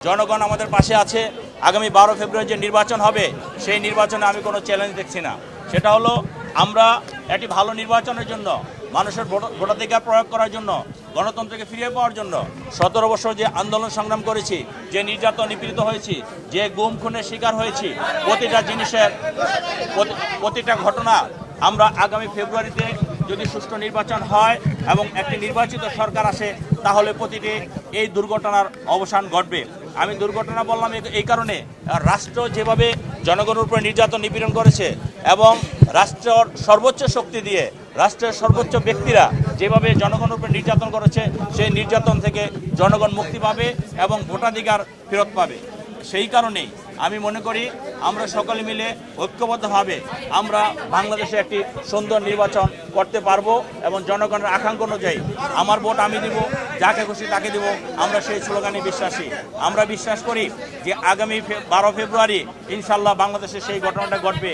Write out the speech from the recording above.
জনগণ আমাদের পাশে আছে। আগামী 12 ফেব্রুয়ারি যে নির্বাচন হবে সেই নির্বাচনে আমি কোনো চ্যালেঞ্জ দেখছি না। সেটা হলো আমরা একটি ভালো নির্বাচনের জন্য, মানুষের ভোটাধিকার প্রয়োগ করার জন্য, গণতন্ত্রকে ফিরিয়ে পাওয়ার জন্য 17 বছর যে আন্দোলন সংগ্রাম করেছি, যে নির্যাতন নিপীড়িত হয়েছি, যে গুম খুনের শিকার হয়েছি, প্রতিটা জিনিসের প্রতিটা ঘটনা আমরা আগামী ফেব্রুয়ারিতে যদি সুষ্ঠু নির্বাচন হয় এবং একটি নির্বাচিত সরকার আসে তাহলে প্রতিটি এই দুর্ঘটনার অবসান ঘটবে। আমি দুর্ঘটনা বললাম এই কারণে, রাষ্ট্র যেভাবে জনগণের উপরে নির্যাতন নিপীড়ন করেছে এবং রাষ্ট্রের সর্বোচ্চ শক্তি দিয়ে রাষ্ট্রের সর্বোচ্চ ব্যক্তিরা যেভাবে জনগণের উপরে নির্যাতন করেছে, সেই নির্যাতন থেকে জনগণ মুক্তি পাবে এবং ভোটাধিকার ফেরত পাবে। সেই কারণেই আমি মনে করি আমরা সকলে মিলে ঐক্যবদ্ধভাবে আমরা বাংলাদেশে একটি সুন্দর নির্বাচন করতে পারবো এবং জনগণের আকাঙ্ক্ষা অনুযায়ী আমার ভোট আমি দিব, যাকে খুশি তাকে দিব, আমরা সেই স্লোগানে বিশ্বাসী। আমরা বিশ্বাস করি যে আগামী 12 ফেব্রুয়ারি ইনশাল্লাহ বাংলাদেশে সেই ঘটনাটা ঘটবে।